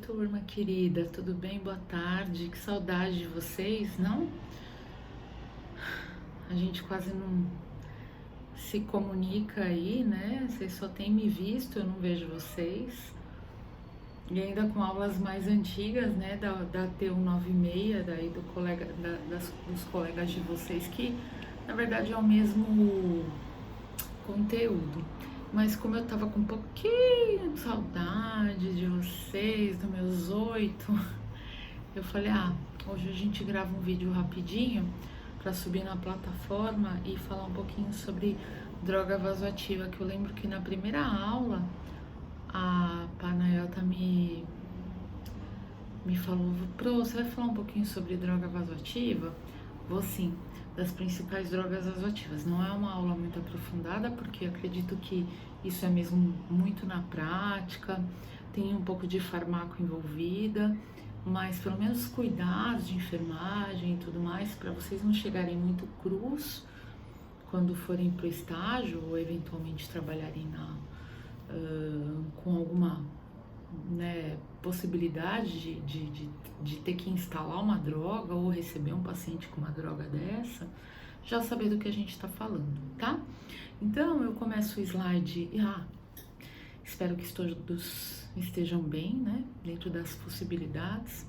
turma querida, tudo bem? Boa tarde, que saudade de vocês, não? A gente quase não se comunica aí, né? Vocês só têm me visto, eu não vejo vocês. E ainda com aulas mais antigas, né? Da T196, daí do colega, dos colegas de vocês, que na verdade é o mesmo conteúdo. Mas como eu tava com um pouquinho de saudade de vocês, dos meus 8, eu falei, hoje a gente grava um vídeo rapidinho para subir na plataforma e falar um pouquinho sobre droga vasoativa, que eu lembro que na primeira aula a Panayota me falou, Pro, você vai falar um pouquinho sobre droga vasoativa? Vou sim, das principais drogas vasoativas. Não é uma aula muito aprofundada, porque acredito que isso é mesmo muito na prática, tem um pouco de farmaco envolvida, mas pelo menos cuidados de enfermagem e tudo mais, para vocês não chegarem muito crus quando forem para o estágio ou eventualmente trabalharem com alguma, né, possibilidade de ter que instalar uma droga ou receber um paciente com uma droga dessa, já saber do que a gente está falando, tá? Então eu começo o slide, espero que todos estejam bem, né, dentro das possibilidades.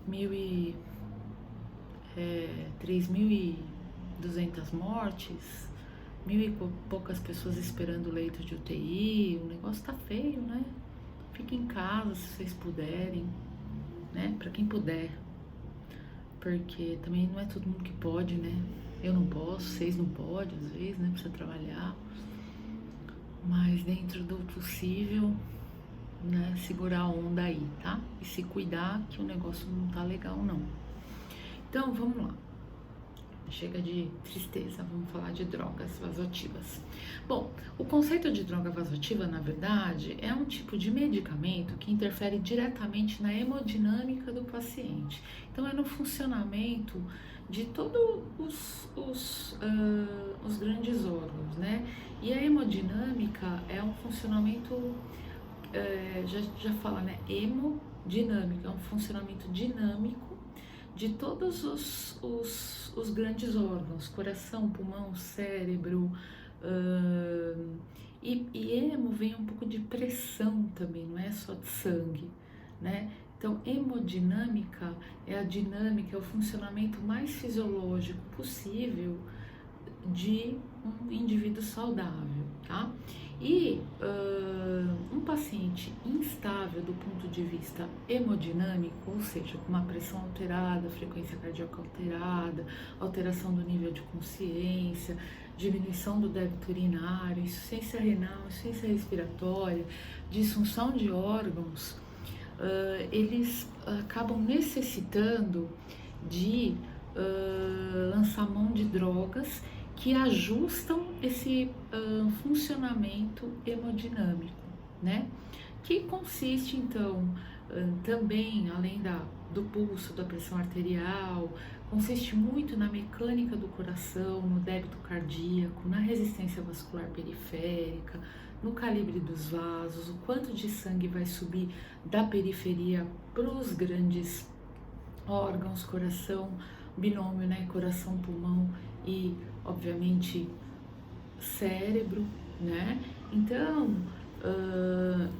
3.200 mortes, mil e poucas pessoas esperando leito de UTI, o negócio tá feio, né? Fiquem em casa se vocês puderem, né? Pra quem puder, porque também não é todo mundo que pode, né? Eu não posso, vocês não podem, às vezes, né? Precisa trabalhar, mas dentro do possível, né? Segurar a onda aí, tá? E se cuidar que o negócio não tá legal, não. Então, vamos lá. Chega de tristeza, vamos falar de drogas vasoativas. Bom, o conceito de droga vasoativa, na verdade, é um tipo de medicamento que interfere diretamente na hemodinâmica do paciente. Então, é no funcionamento de todos os grandes órgãos, né? E a hemodinâmica é um funcionamento, já fala, né? Hemodinâmica, é um funcionamento dinâmico de todos os grandes órgãos, coração, pulmão, cérebro, e hemo vem um pouco de pressão também, não é só de sangue, né? Então, hemodinâmica é a dinâmica, é o funcionamento mais fisiológico possível de um indivíduo saudável, tá? E um paciente instável do ponto de vista hemodinâmico, ou seja, com uma pressão alterada, frequência cardíaca alterada, alteração do nível de consciência, diminuição do débito urinário, insuficiência renal, insuficiência respiratória, disfunção de órgãos, eles acabam necessitando de lançar mão de drogas que ajustam esse funcionamento hemodinâmico, né? Que consiste, então, também, além do pulso, da pressão arterial, consiste muito na mecânica do coração, no débito cardíaco, na resistência vascular periférica, no calibre dos vasos, o quanto de sangue vai subir da periferia para os grandes órgãos, coração, binômio, né? Coração, pulmão e, obviamente, cérebro, né? Então,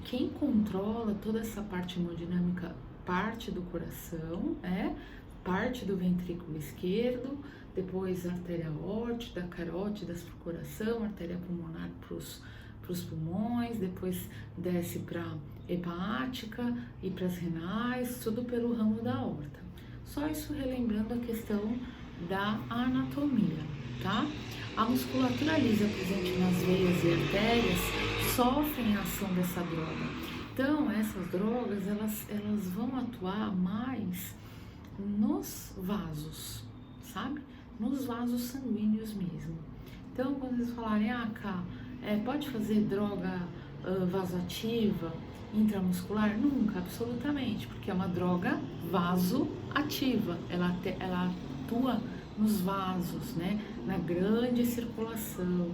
quem controla toda essa parte hemodinâmica, parte do coração, parte do ventrículo esquerdo, depois a artéria aórtica, carótidas para o coração, artéria pulmonar para os pulmões, depois desce para hepática e para as renais, tudo pelo ramo da aorta. Só isso relembrando a questão da anatomia, tá? A musculatura lisa presente nas veias e artérias sofrem a ação dessa droga. Então, essas drogas, elas vão atuar mais nos vasos, sabe? Nos vasos sanguíneos mesmo. Então, quando eles falarem, pode fazer droga vasoativa intramuscular? Nunca, absolutamente, porque é uma droga vasoativa, ela atua nos vasos, né? Na grande circulação,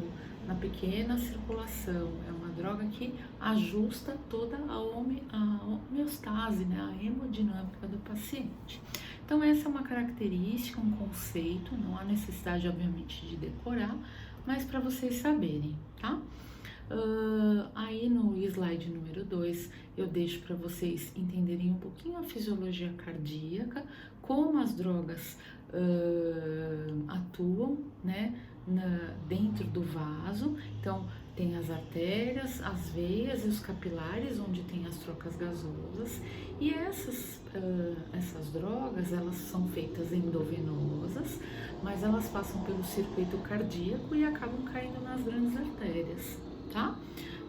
na pequena circulação, é uma droga que ajusta toda a homeostase, né, a hemodinâmica do paciente. Então essa é uma característica, um conceito, não há necessidade obviamente de decorar, mas para vocês saberem, tá? Aí no slide número 2 eu deixo para vocês entenderem um pouquinho a fisiologia cardíaca, como as drogas atuam, né, dentro do vaso. Então tem as artérias, as veias e os capilares, onde tem as trocas gasosas, e essas drogas, elas são feitas endovenosas, mas elas passam pelo circuito cardíaco e acabam caindo nas grandes artérias, tá?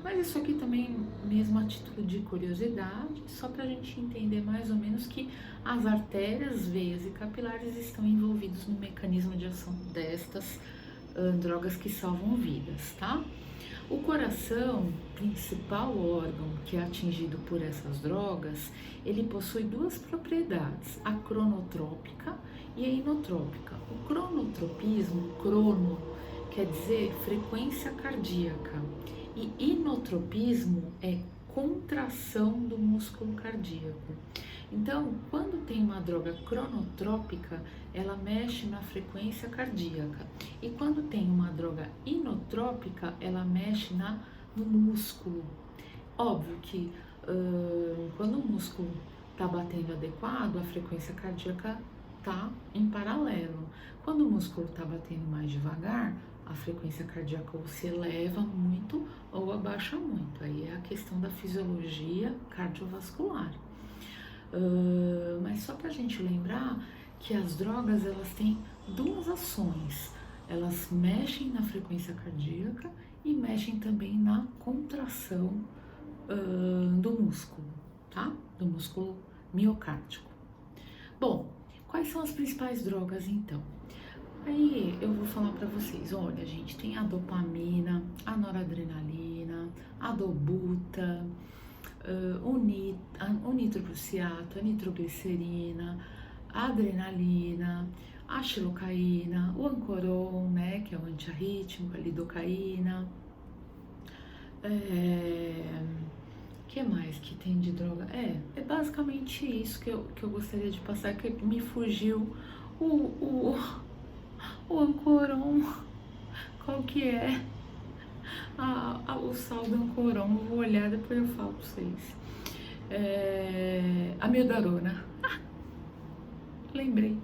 Mas isso aqui também, mesmo a título de curiosidade, só para a gente entender mais ou menos que as artérias, veias e capilares estão envolvidos no mecanismo de ação destas drogas que salvam vidas, tá? O coração, principal órgão que é atingido por essas drogas, ele possui duas propriedades, a cronotrópica e a inotrópica. O cronotropismo, crono, quer dizer frequência cardíaca, e inotropismo é contração do músculo cardíaco. Então, quando tem uma droga cronotrópica, ela mexe na frequência cardíaca. E quando tem uma droga inotrópica, ela mexe no músculo. Óbvio que quando o músculo está batendo adequado, a frequência cardíaca está em paralelo. Quando o músculo está batendo mais devagar, a frequência cardíaca ou se eleva muito ou abaixa muito. Aí é a questão da fisiologia cardiovascular. Mas só para a gente lembrar que as drogas, elas têm duas ações. Elas mexem na frequência cardíaca e mexem também na contração do músculo, tá? Do músculo miocárdico. Bom, quais são as principais drogas então? Aí eu vou falar para vocês, olha gente, tem a dopamina, a noradrenalina, a dobuta, o nitroprusiato, a nitroglicerina, a adrenalina, a xilocaína, o ancoron, né, que é o antiarrítmico, a lidocaína. Que mais que tem de droga? É basicamente isso que eu gostaria de passar, que me fugiu o ancoron. Qual que é? O sal do ancoron, vou olhar, depois eu falo pra vocês. Amiodarona. Lembrei.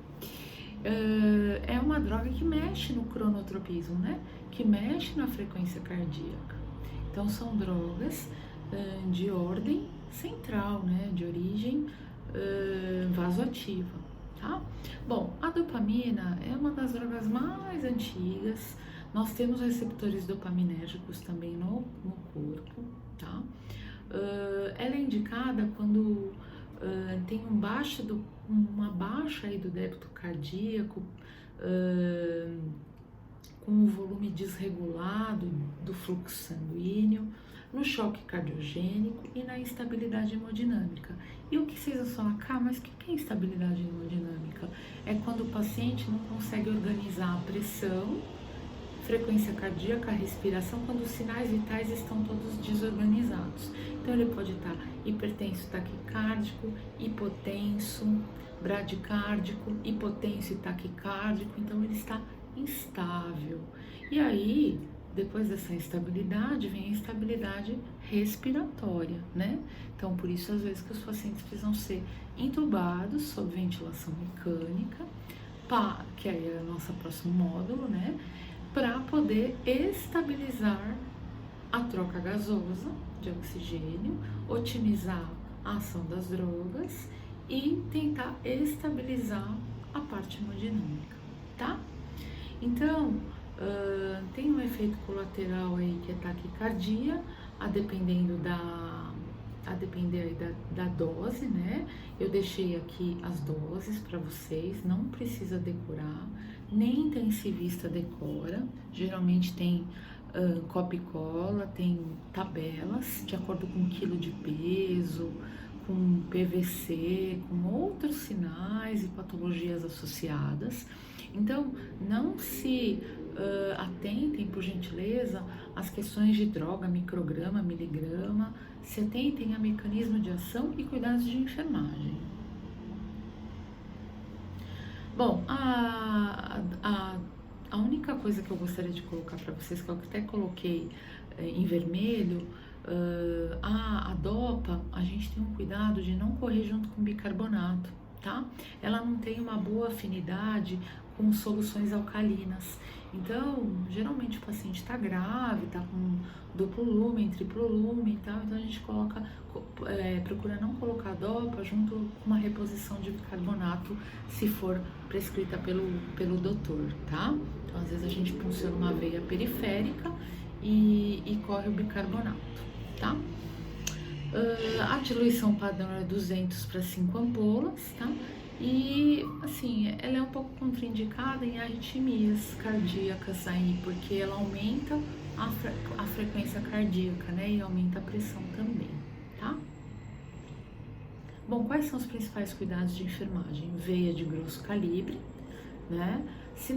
É uma droga que mexe no cronotropismo, né? Que mexe na frequência cardíaca. Então são drogas de ordem central, né? De origem vasoativa, tá? Bom, a dopamina é uma das drogas mais antigas. Nós temos receptores dopaminérgicos também no corpo, tá? Ela é indicada quando tem uma baixa aí do débito cardíaco, com um volume desregulado do fluxo sanguíneo, no choque cardiogênico e na instabilidade hemodinâmica. E o que vocês vão falar, mas o que é instabilidade hemodinâmica? É quando o paciente não consegue organizar a pressão, frequência cardíaca, a respiração, quando os sinais vitais estão todos desorganizados. Então ele pode estar hipertenso, taquicárdico, hipotenso, bradicárdico, hipotenso e taquicárdico, então ele está instável. E aí, depois dessa instabilidade, vem a instabilidade respiratória, né? Então, por isso, às vezes, que os pacientes precisam ser intubados sob ventilação mecânica, que aí é o nosso próximo módulo, né? Para poder estabilizar a troca gasosa de oxigênio, otimizar a ação das drogas e tentar estabilizar a parte hemodinâmica, tá? Então, tem um efeito colateral aí que é taquicardia, a depender da dose, né? Eu deixei aqui as doses para vocês, não precisa decorar, nem intensivista decora. Geralmente tem copia e cola, tem tabelas de acordo com o quilo de peso, com PVC, com outros sinais e patologias associadas. Então, não se atentem, por gentileza, às questões de droga, micrograma, miligrama, se atentem a mecanismo de ação e cuidados de enfermagem. Bom, a única coisa que eu gostaria de colocar para vocês, que eu até coloquei em vermelho, a DOPA, a gente tem um cuidado de não correr junto com bicarbonato, tá? Ela não tem uma boa afinidade com soluções alcalinas. Então, geralmente o paciente está grave, está com duplo lumen, triplo lumen e tal, então a gente procura não colocar DOPA junto com uma reposição de bicarbonato, se for prescrita pelo doutor, tá? Então, às vezes a gente funciona uma veia periférica e corre o bicarbonato, tá? A diluição padrão é 200 para 5 ampolas, tá? E, assim, ela é um pouco contraindicada em arritmias cardíacas aí, porque ela aumenta a frequência cardíaca, né? E aumenta a pressão também, tá? Bom, quais são os principais cuidados de enfermagem? Veia de grosso calibre, né? Se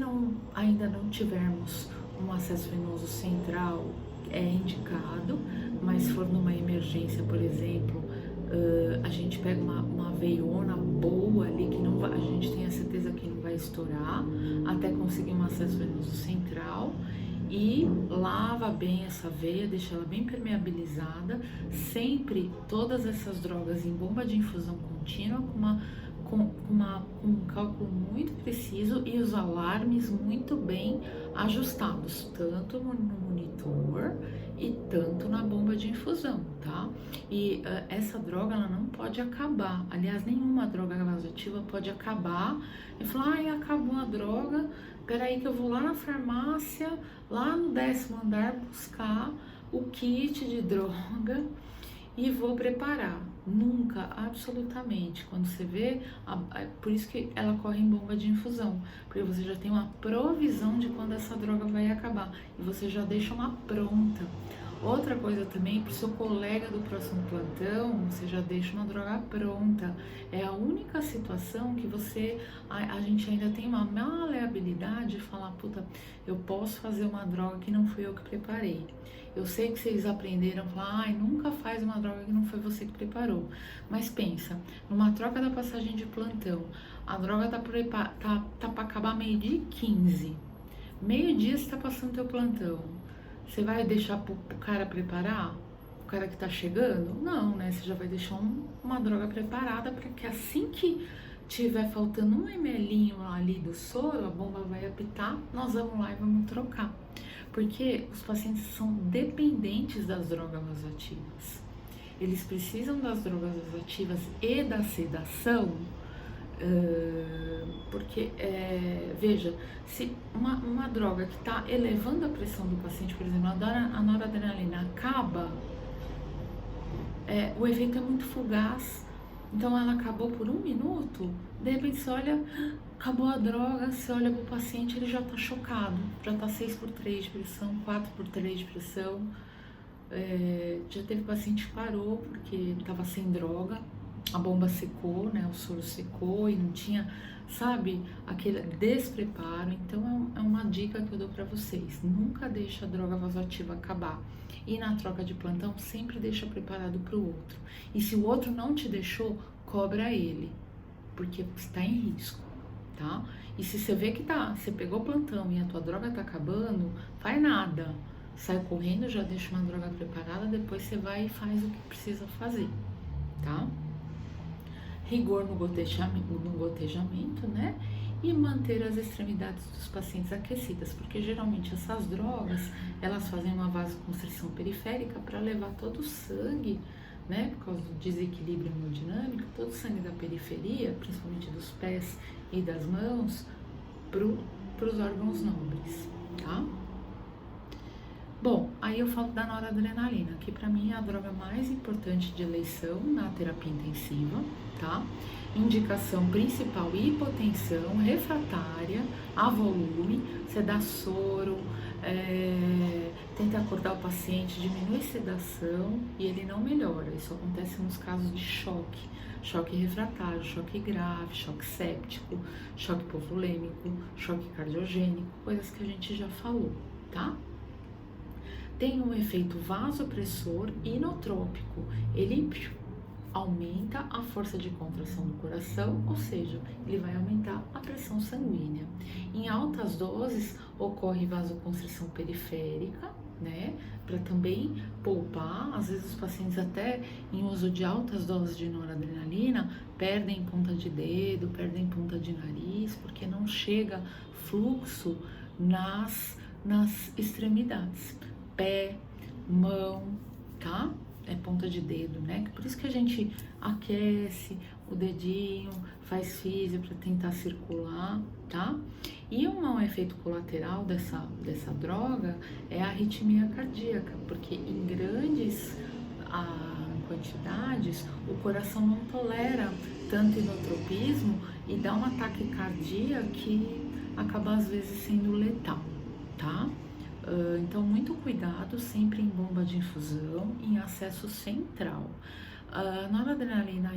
ainda não tivermos um acesso venoso central, é indicado, mas se for numa emergência, por exemplo, a gente pega uma veiona boa ali, que a gente tem a certeza que não vai estourar, até conseguir um acesso venoso central, e lava bem essa veia, deixa ela bem permeabilizada, sempre todas essas drogas em bomba de infusão contínua, com um cálculo muito preciso e os alarmes muito bem ajustados, tanto no monitor e tanto na bomba de infusão, tá? E essa droga, ela não pode acabar, aliás, nenhuma droga vasoativa pode acabar e falar, ai, acabou a droga, peraí que eu vou lá na farmácia, lá no 10º andar, buscar o kit de droga e vou preparar. Nunca, absolutamente. Quando você vê, por isso que ela corre em bomba de infusão, porque você já tem uma provisão de quando essa droga vai acabar e você já deixa uma pronta. Outra coisa também, para o seu colega do próximo plantão, você já deixa uma droga pronta. É a única situação que a gente ainda tem uma maleabilidade de falar, puta, eu posso fazer uma droga que não fui eu que preparei. Eu sei que vocês aprenderam a falar, ai, nunca faz uma droga que não foi você que preparou. Mas pensa, numa troca da passagem de plantão, a droga tá para acabar meio-dia e 15. Meio-dia você tá passando teu plantão. Você vai deixar pro cara preparar? O cara que tá chegando? Não, né? Você já vai deixar uma droga preparada para que assim que tiver faltando 1 ml ali do soro, a bomba vai apitar, nós vamos lá e vamos trocar. Porque os pacientes são dependentes das drogas vasoativas. Eles precisam das drogas vasoativas e da sedação, porque, veja, se uma droga que está elevando a pressão do paciente, por exemplo, a noradrenalina acaba, o efeito é muito fugaz. Então ela acabou por 1 minuto, de repente você olha, acabou a droga, você olha para o paciente, ele já está chocado, já está 6/3 de pressão, 4/3 de pressão. Já teve paciente que parou porque estava sem droga, a bomba secou, né, o soro secou e não tinha, sabe, aquele despreparo. Então é uma dica que eu dou para vocês, nunca deixa a droga vasoativa acabar. E na troca de plantão, sempre deixa preparado para o outro. E se o outro não te deixou, cobra ele, porque está em risco, tá? E se você vê que você pegou o plantão e a tua droga tá acabando, faz nada. Sai correndo, já deixa uma droga preparada, depois você vai e faz o que precisa fazer, tá? Rigor no gotejamento, né? E manter as extremidades dos pacientes aquecidas, porque geralmente essas drogas, elas fazem uma vasoconstrição periférica para levar todo o sangue, né, por causa do desequilíbrio hemodinâmico, todo o sangue da periferia, principalmente dos pés e das mãos, para os órgãos nobres, tá? Bom, aí eu falo da noradrenalina, que para mim é a droga mais importante de eleição na terapia intensiva, tá? Indicação principal, hipotensão refratária a volume, você dá soro, tenta acordar o paciente, diminui sedação e ele não melhora. Isso acontece nos casos de choque, choque refratário, choque grave, choque séptico, choque hipovolêmico, choque cardiogênico, coisas que a gente já falou, tá? Tem um efeito vasopressor inotrópico, ele aumenta a força de contração do coração, ou seja, ele vai aumentar a pressão sanguínea. Em altas doses ocorre vasoconstrição periférica, né? Para também poupar, às vezes os pacientes até em uso de altas doses de noradrenalina perdem ponta de dedo, perdem ponta de nariz, porque não chega fluxo nas extremidades, pé, mão, tá? É ponta de dedo, né? Por isso que a gente aquece o dedinho, faz físio para tentar circular, tá? E um efeito colateral dessa droga é a arritmia cardíaca, porque em grandes quantidades o coração não tolera tanto inotropismo e dá uma taquicardia que acaba às vezes sendo letal, tá? Então, muito cuidado sempre em bomba de infusão, em acesso central. Noradrenalina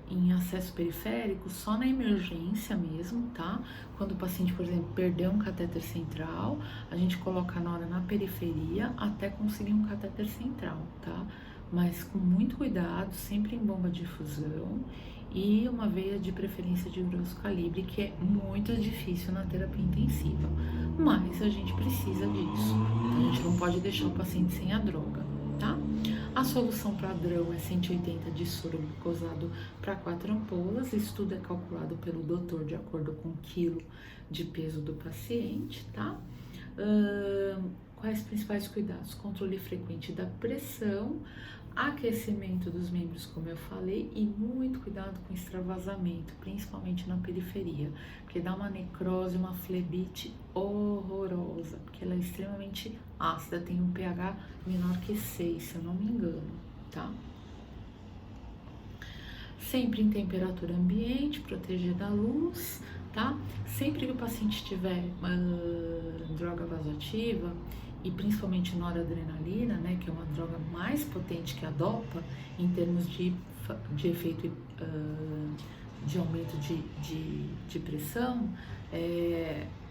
em acesso periférico só na emergência mesmo, tá? Quando o paciente, por exemplo, perdeu um catéter central, a gente coloca a nora na periferia até conseguir um catéter central, tá? Mas com muito cuidado, sempre em bomba de infusão e uma veia de preferência de grosso calibre, que é muito difícil na terapia intensiva, mas a gente precisa disso, a gente não pode deixar o paciente sem a droga, tá? A solução padrão é 180 de soro glicosado para 4 ampolas, isso tudo é calculado pelo doutor de acordo com o quilo de peso do paciente, tá? Quais principais cuidados? Controle frequente da pressão, aquecimento dos membros, como eu falei, e muito cuidado com extravasamento, principalmente na periferia, porque dá uma necrose, uma flebite horrorosa, porque ela é extremamente ácida, tem um pH menor que 6, se eu não me engano, tá? Sempre em temperatura ambiente, proteger da luz, tá? Sempre que o paciente tiver droga vasoativa, e principalmente noradrenalina, né, que é uma droga mais potente que a dopa, em termos de efeito de aumento de pressão,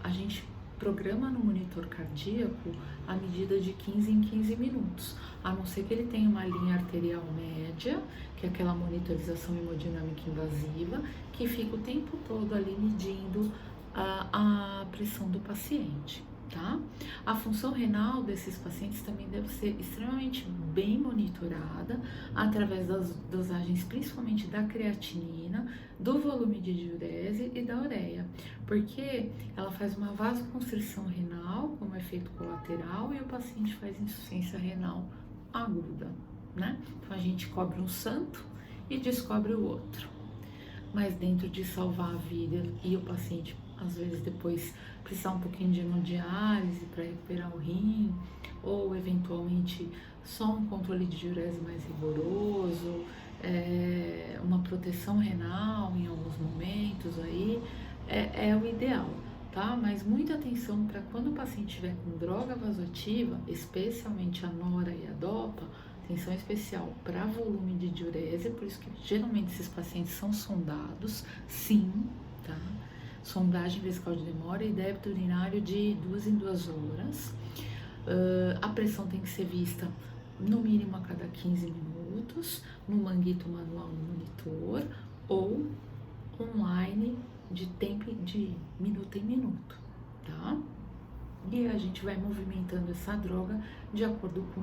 a gente programa no monitor cardíaco a medida de 15 em 15 minutos, a não ser que ele tenha uma linha arterial média, que é aquela monitorização hemodinâmica invasiva, que fica o tempo todo ali medindo a pressão do paciente. Tá? A função renal desses pacientes também deve ser extremamente bem monitorada através das dosagens, principalmente da creatinina, do volume de diurese e da ureia, porque ela faz uma vasoconstrição renal como efeito colateral e o paciente faz insuficiência renal aguda, né? Então a gente cobre um santo e descobre o outro, mas dentro de salvar a vida e o paciente às vezes depois precisar um pouquinho de hemodiálise para recuperar o rim, ou eventualmente só um controle de diurese mais rigoroso, uma proteção renal em alguns momentos aí, é o ideal, tá? Mas muita atenção para quando o paciente estiver com droga vasoativa, especialmente a nora e a dopa, atenção especial para volume de diurese, por isso que geralmente esses pacientes são sondados, sim, tá? Sondagem vesical de demora e débito urinário de 2 em 2 horas. A pressão tem que ser vista no mínimo a cada 15 minutos, no manguito manual no monitor ou online de minuto em minuto, tá? E a gente vai movimentando essa droga de acordo com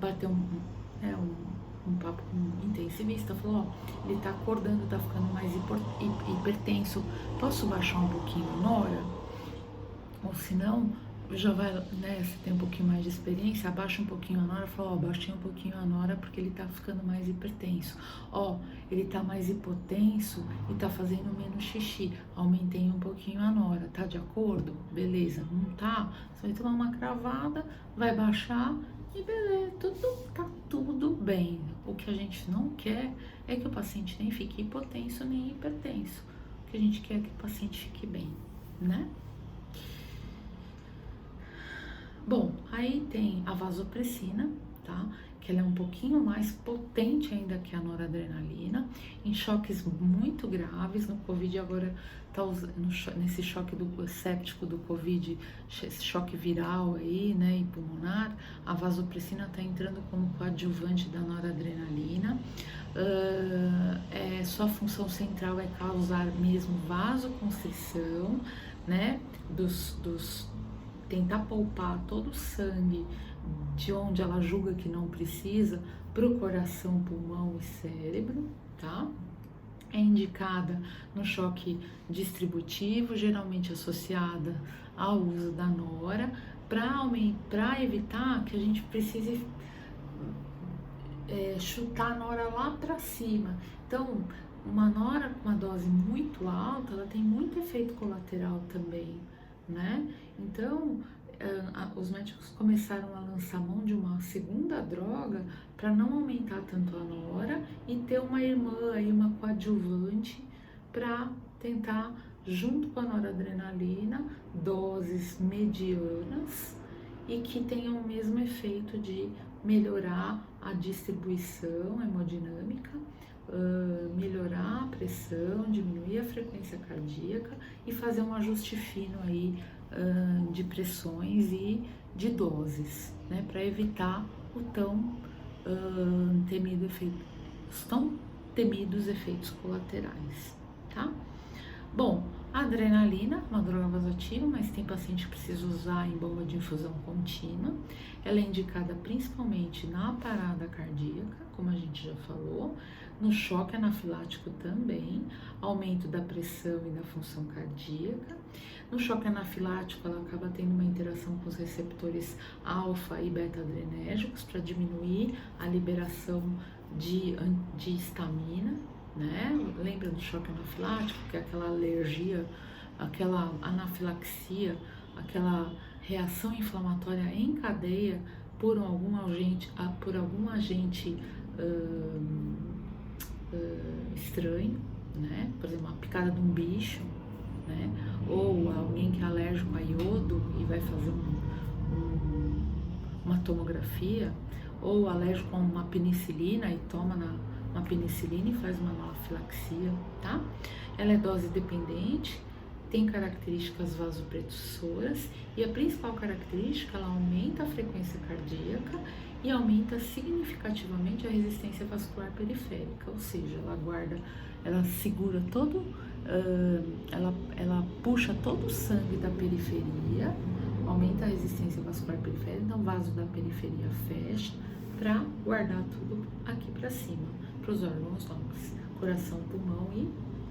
bater um papo com um intensivista, falou, ó, ele tá acordando, tá ficando mais hipertenso, posso baixar um pouquinho a nora? Ou se não, já vai, né, você tem um pouquinho mais de experiência, abaixa um pouquinho a nora, fala, ó, baixei um pouquinho a nora porque ele tá ficando mais hipertenso, ó, ele tá mais hipotenso e tá fazendo menos xixi, aumentei um pouquinho a nora, tá de acordo? Beleza, não tá? Você vai tomar uma cravada, vai baixar e beleza, tá tudo bem. O que a gente não quer é que o paciente nem fique hipotenso nem hipertenso. que a gente quer que o paciente fique bem, né? Bom, aí tem a vasopressina, tá? Que ela é um pouquinho mais potente ainda que a noradrenalina, em choques muito graves. No Covid agora tá nesse choque do séptico do Covid, esse choque viral aí, né, e pulmonar, a vasopressina tá entrando como coadjuvante da noradrenalina. Sua função central é causar mesmo vasoconstrição, né, tentar poupar todo o sangue de onde ela julga que não precisa para o coração, pulmão e cérebro, tá? É indicada no choque distributivo, geralmente associada ao uso da nora, para evitar que a gente precise chutar a nora lá para cima. Então, uma nora com uma dose muito alta, ela tem muito efeito colateral também, né? Então, os médicos começaram a lançar mão de uma segunda droga para não aumentar tanto a nora e ter uma irmã aí, uma coadjuvante, para tentar, junto com a noradrenalina, doses medianas e que tenham o mesmo efeito de melhorar a distribuição hemodinâmica, melhorar a pressão, diminuir a frequência cardíaca e fazer um ajuste fino aí de pressões e de doses, né, para evitar os tão temidos efeitos colaterais, tá? Bom, a adrenalina, uma droga vasoativa, mas tem paciente que precisa usar em bomba de infusão contínua. Ela é indicada principalmente na parada cardíaca, como a gente já falou, no choque anafilático também, aumento da pressão e da função cardíaca. No choque anafilático, ela acaba tendo uma interação com os receptores alfa e beta-adrenérgicos para diminuir a liberação de histamina, né? Lembra do choque anafilático, que é aquela alergia, aquela anafilaxia, aquela reação inflamatória em cadeia por algum agente estranho, né? Por exemplo, uma picada de um bicho, né? Ou alguém que é alérgico a iodo e vai fazer uma tomografia, ou alérgico a uma penicilina e toma uma penicilina e faz uma anafilaxia, tá? Ela é dose dependente, tem características vasopressoras e a principal característica, ela aumenta a frequência cardíaca e aumenta significativamente a resistência vascular periférica, ou seja, ela segura todo, ela puxa todo o sangue da periferia, aumenta a resistência vascular periférica, então o vaso da periferia fecha para guardar tudo aqui para cima, para os órgãos nobres, coração, pulmão e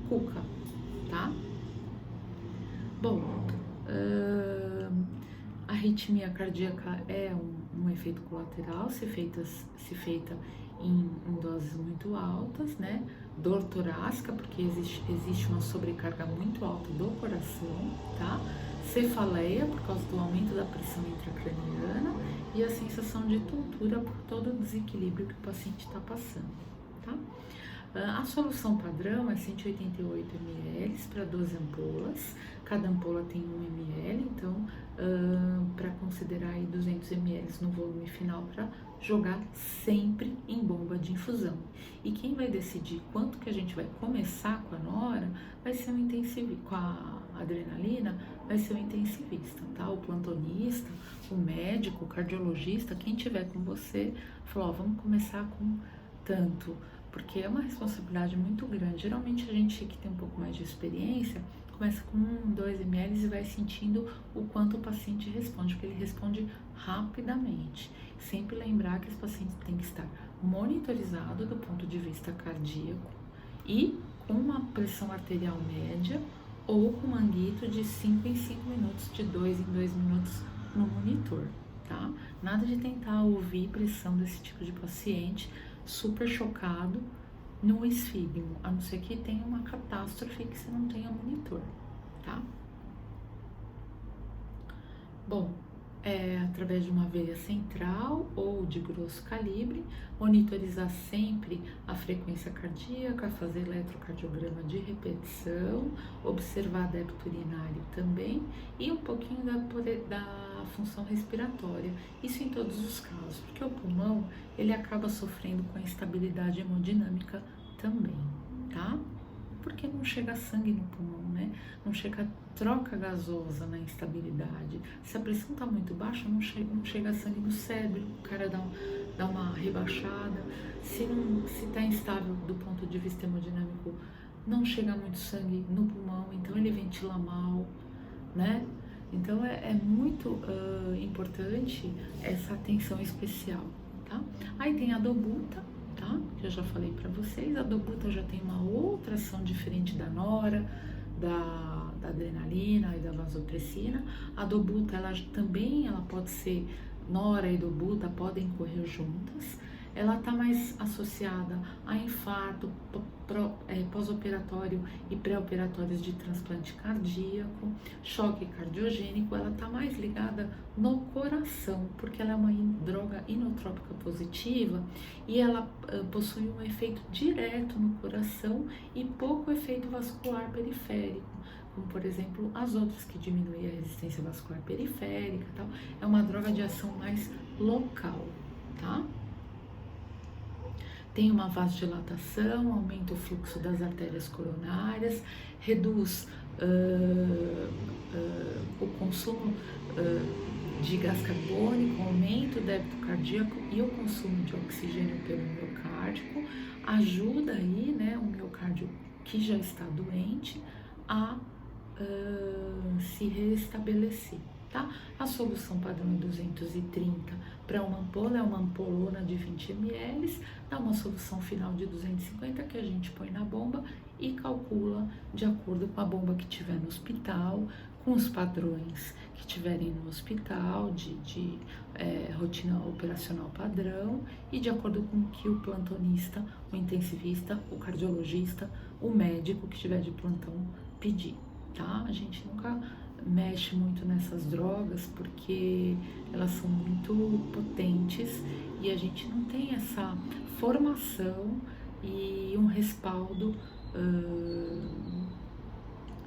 cuca, tá? Bom, a arritmia cardíaca é um efeito colateral se feita em doses muito altas, né? Dor torácica, porque existe uma sobrecarga muito alta do coração, tá? Cefaleia, por causa do aumento da pressão intracraniana e a sensação de tontura por todo o desequilíbrio que o paciente está passando, tá? A solução padrão é 188 ml para 12 ampolas, cada ampola tem 1 ml, então para considerar aí 200 ml no volume final para jogar sempre em bomba de infusão. E quem vai decidir quanto que a gente vai começar com a nora vai ser com a adrenalina, vai ser o intensivista, tá? O plantonista, o médico, o cardiologista, quem tiver com você, falou, ó, vamos começar com tanto, porque é uma responsabilidade muito grande. Geralmente a gente que tem um pouco mais de experiência começa com 1, 2 ml e vai sentindo o quanto o paciente responde, porque ele responde rapidamente. Sempre lembrar que esse paciente tem que estar monitorizado do ponto de vista cardíaco e com uma pressão arterial média ou com manguito de 5 em 5 minutos, de 2 em 2 minutos no monitor, tá? Nada de tentar ouvir pressão desse tipo de paciente super chocado no esfígmo, a não ser que tenha uma catástrofe que você não tenha monitor, tá? Bom, através de uma veia central ou de grosso calibre, monitorizar sempre a frequência cardíaca, fazer eletrocardiograma de repetição, observar débito urinário também e um pouquinho da função respiratória, isso em todos os casos, porque o pulmão ele acaba sofrendo com a instabilidade hemodinâmica também, tá? Porque não chega sangue no pulmão, né? Não chega troca gasosa na instabilidade. Se a pressão está muito baixa, não chega sangue no cérebro, o cara dá uma rebaixada. Se está instável do ponto de vista hemodinâmico, não chega muito sangue no pulmão, então ele ventila mal, né? Então é muito importante essa atenção especial, tá? Aí tem a dobuta, tá? Que eu já falei para vocês, a dobuta já tem uma outra ação diferente da nora, da adrenalina e da vasopressina. A dobuta, ela pode ser, nora e dobuta podem correr juntas. Ela está mais associada a infarto, pós-operatório e pré-operatórios de transplante cardíaco, choque cardiogênico. Ela está mais ligada no coração, porque ela é uma droga inotrópica positiva e ela possui um efeito direto no coração e pouco efeito vascular periférico, como por exemplo as outras que diminuem a resistência vascular periférica e tal. É uma droga de ação mais local, tá? Tem uma vasodilatação, aumenta o fluxo das artérias coronárias, reduz o consumo de gás carbônico, aumenta o débito cardíaco e o consumo de oxigênio pelo miocárdico, ajuda aí, né, o miocárdio que já está doente a se restabelecer. Tá? A solução padrão é 230 para uma ampola, é uma ampolona de 20 ml, dá uma solução final de 250 que a gente põe na bomba e calcula de acordo com a bomba que tiver no hospital, com os padrões que tiverem no hospital, de rotina operacional padrão e de acordo com o que o plantonista, o intensivista, o cardiologista, o médico que tiver de plantão pedir, tá? A gente nunca mexe muito nessas drogas porque elas são muito potentes e a gente não tem essa formação e um respaldo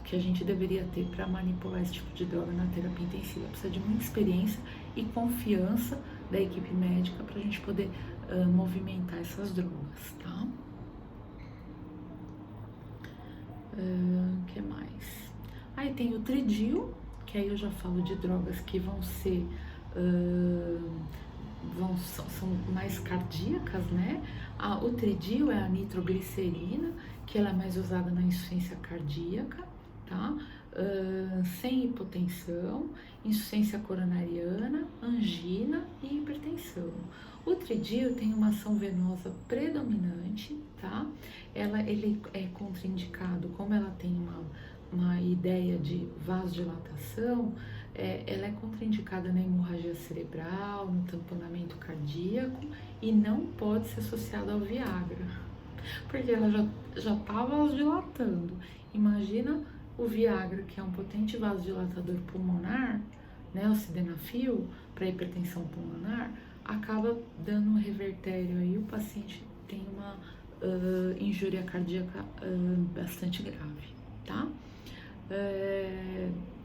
que a gente deveria ter para manipular esse tipo de droga na terapia intensiva. Precisa de muita experiência e confiança da equipe médica para a gente poder movimentar essas drogas, tá? Que mais? Aí tem o tridil, que aí eu já falo de drogas que vão ser, são mais cardíacas, né? O tridil é a nitroglicerina, que ela é mais usada na insuficiência cardíaca, tá? Sem hipotensão, insuficiência coronariana, angina e hipertensão. O tridil tem uma ação venosa predominante, tá? Ele é contraindicado, como ela tem uma ideia de vasodilatação, ela é contraindicada na hemorragia cerebral, no tamponamento cardíaco e não pode ser associada ao Viagra, porque ela já está vasodilatando. Imagina o Viagra, que é um potente vasodilatador pulmonar, né, o sildenafil, para hipertensão pulmonar, acaba dando um revertério aí, o paciente tem uma injúria cardíaca bastante grave, tá?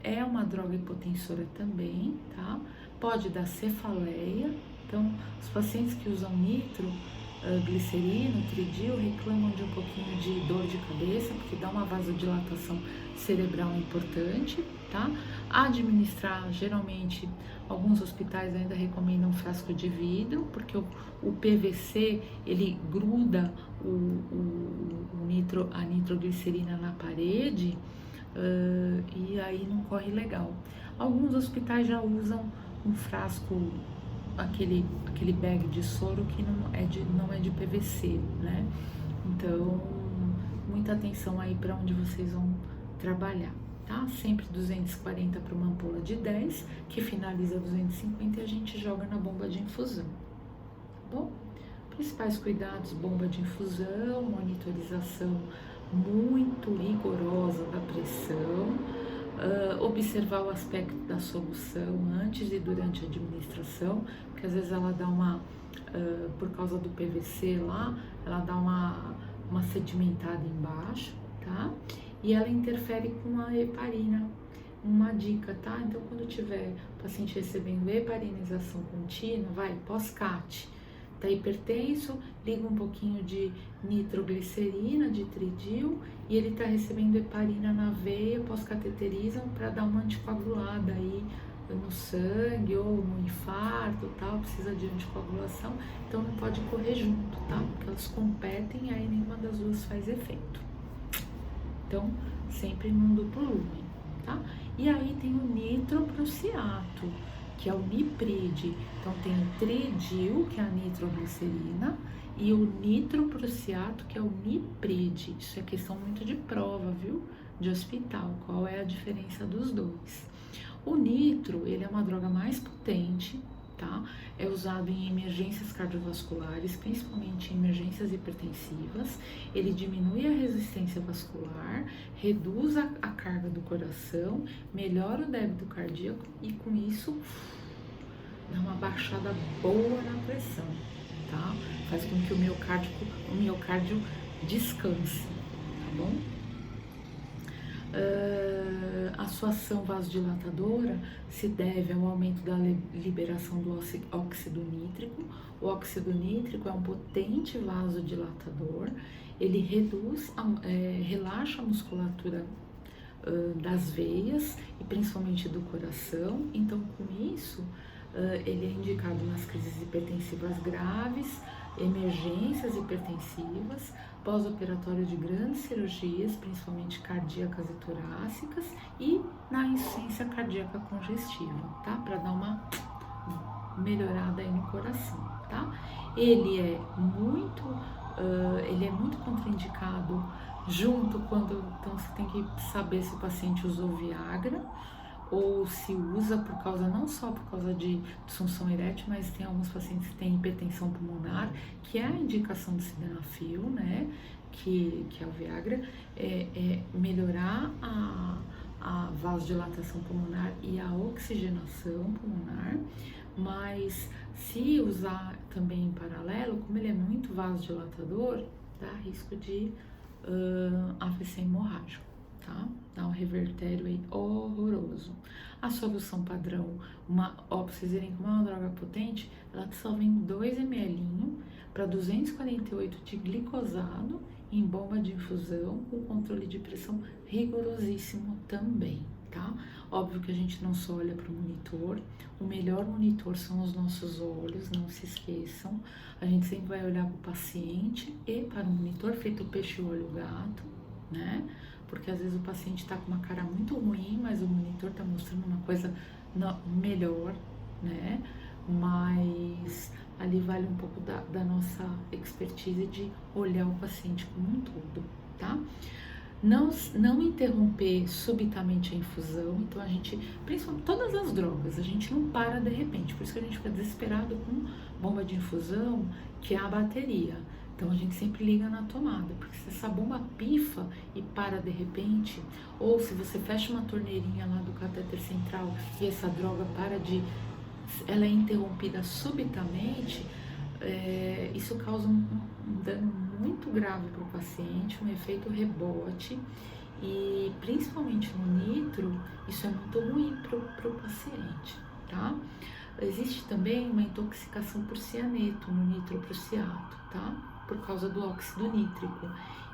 É uma droga hipotensora também, tá? Pode dar cefaleia, então os pacientes que usam nitroglicerina, tridil, reclamam de um pouquinho de dor de cabeça, porque dá uma vasodilatação cerebral importante, tá? Administrar, geralmente, alguns hospitais ainda recomendam frasco de vidro, porque o PVC, ele gruda a nitroglicerina na parede, e aí não corre legal. Alguns hospitais já usam um frasco, aquele bag de soro que não é de PVC, né? Então, muita atenção aí para onde vocês vão trabalhar, tá? Sempre 240 para uma ampola de 10, que finaliza 250 e a gente joga na bomba de infusão, tá bom? Principais cuidados: bomba de infusão, monitorização muito rigorosa da pressão, Observar o aspecto da solução antes e durante a administração, porque às vezes ela dá por causa do PVC lá, ela dá uma sedimentada embaixo, tá? E ela interfere com a heparina. Uma dica, tá? Então, quando tiver o paciente recebendo heparinização contínua, pós-CAT, tá hipertenso, liga um pouquinho de nitroglicerina, de tridil, e ele tá recebendo heparina na veia, pós-cateterizam para dar uma anticoagulada aí no sangue ou no infarto, tal, precisa de anticoagulação, então não pode correr junto, tá? Porque elas competem e aí nenhuma das duas faz efeito. Então, sempre num duplo lumen, tá? E aí tem o nitroprusiato, que é o niprid. Então tem o tridil, que é a nitroglicerina, e o nitroprusiato, que é o niprid. Isso é questão muito de prova, viu? De hospital, qual é a diferença dos dois. O nitro, ele é uma droga mais potente, tá? É usado em emergências cardiovasculares, principalmente em emergências hipertensivas. Ele diminui a resistência vascular, reduz a carga do coração, melhora o débito cardíaco e com isso dá uma baixada boa na pressão, tá? Faz com que o miocárdio descanse, tá bom? A sua ação vasodilatadora se deve ao aumento da liberação do óxido nítrico. O óxido nítrico é um potente vasodilatador, ele relaxa a musculatura das veias e principalmente do coração. Então, com isso, ele é indicado nas crises hipertensivas graves, emergências hipertensivas, pós-operatório de grandes cirurgias, principalmente cardíacas e torácicas, e na insuficiência cardíaca congestiva, tá? Para dar uma melhorada aí no coração, tá? Ele é muito contraindicado então você tem que saber se o paciente usou Viagra, ou se usa não só por causa de disfunção erétil, mas tem alguns pacientes que têm hipertensão pulmonar, que é a indicação do sildenafil, né, que é o Viagra, melhorar a vasodilatação pulmonar e a oxigenação pulmonar, mas se usar também em paralelo, como ele é muito vasodilatador, dá risco de AVC hemorrágico. Tá? Dá um revertério aí horroroso. A solução padrão, pra vocês verem como é uma droga potente, ela só vem 2 ml para 248 de glicosado em bomba de infusão com controle de pressão rigorosíssimo também, tá? Óbvio que a gente não só olha para o monitor, o melhor monitor são os nossos olhos, não se esqueçam. A gente sempre vai olhar para o paciente e para o monitor, feito peixe-olho-gato, né? Porque às vezes o paciente está com uma cara muito ruim, mas o monitor está mostrando uma coisa melhor, né? Mas ali vale um pouco da nossa expertise de olhar o paciente como um todo, tá? Não interromper subitamente a infusão, então a gente, principalmente todas as drogas, a gente não para de repente, por isso que a gente fica desesperado com bomba de infusão, que é a bateria. Então a gente sempre liga na tomada, porque se essa bomba pifa e para de repente, ou se você fecha uma torneirinha lá do catéter central e essa droga ela é interrompida subitamente, isso causa um dano muito grave para o paciente, um efeito rebote, e principalmente no nitro, isso é muito ruim para o paciente, tá? Existe também uma intoxicação por cianeto no nitroprusiato, tá? Por causa do óxido nítrico,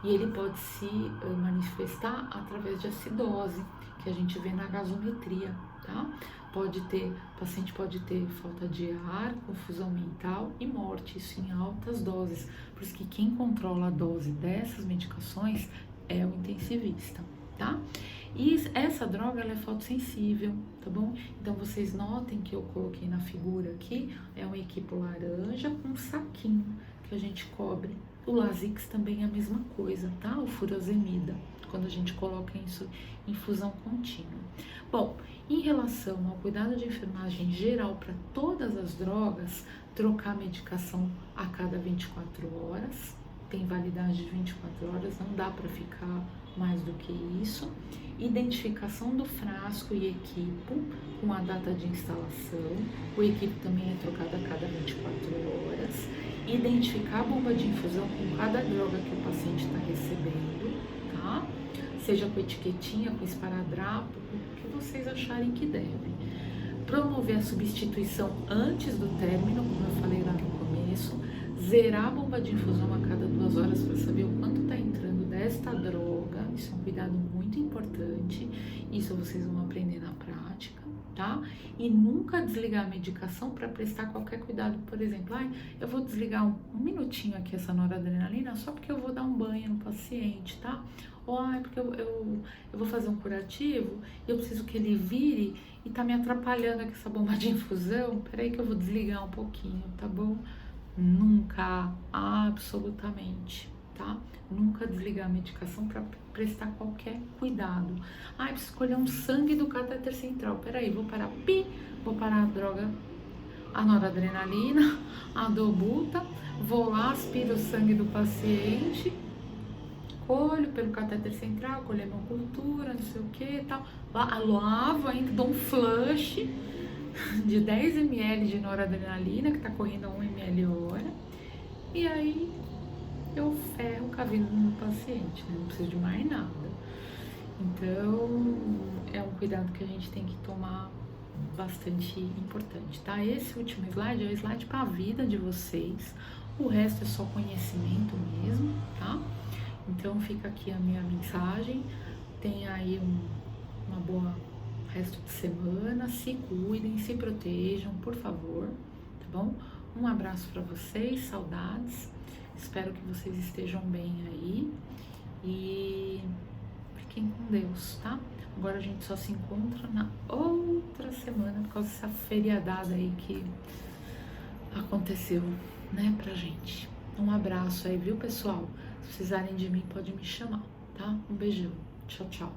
e ele pode se manifestar através de acidose, que a gente vê na gasometria, tá? O paciente pode ter falta de ar, confusão mental e morte, isso em altas doses, por isso que quem controla a dose dessas medicações é o intensivista, tá? E essa droga, ela é fotossensível, tá bom? Então vocês notem que eu coloquei na figura aqui, é um equipo laranja com um saquinho que a gente cobre. O Lasix também é a mesma coisa, tá? O furosemida, quando a gente coloca isso em infusão contínua. Bom, em relação ao cuidado de enfermagem geral para todas as drogas, trocar a medicação a cada 24 horas, tem validade de 24 horas, não dá para ficar mais do que isso. Identificação do frasco e equipo com a data de instalação. O equipo também é trocado a cada 24 horas. Identificar a bomba de infusão com cada droga que o paciente está recebendo, tá? Seja com etiquetinha, com esparadrapo, o que vocês acharem que deve. Promover a substituição antes do término, como eu falei lá no começo. Zerar a bomba de infusão a cada 2 horas para saber o quanto está entrando desta droga. Isso é um cuidado muito importante. Isso vocês vão aprender na prática, tá? E nunca desligar a medicação para prestar qualquer cuidado. Por exemplo, eu vou desligar um minutinho aqui essa noradrenalina só porque eu vou dar um banho no paciente, tá? Ou porque eu vou fazer um curativo e eu preciso que ele vire e tá me atrapalhando aqui essa bomba de infusão. Peraí que eu vou desligar um pouquinho, tá bom? Nunca, absolutamente, tá? Nunca desligar a medicação para prestar qualquer cuidado. Preciso escolher um sangue do catéter central. Peraí, vou parar, vou parar a droga, a noradrenalina, a dobuta, vou lá, aspiro o sangue do paciente, colho pelo catéter central, colho a hemocultura, não sei o que, tal. Lavo ainda, dou um flush de 10 ml de noradrenalina, que tá correndo a 1 ml hora, e aí eu ferro com a vida do meu paciente, né? Não preciso de mais nada. Então, é um cuidado que a gente tem que tomar bastante importante, tá? Esse último slide é o slide para a vida de vocês, o resto é só conhecimento mesmo, tá? Então, fica aqui a minha mensagem, tenha aí uma boa resto de semana, se cuidem, se protejam, por favor, tá bom? Um abraço para vocês, saudades, espero que vocês estejam bem aí e fiquem com Deus, tá? Agora a gente só se encontra na outra semana por causa dessa feriadada aí que aconteceu, né, pra gente. Um abraço aí, viu, pessoal? Se precisarem de mim, pode me chamar, tá? Um beijão. Tchau, tchau.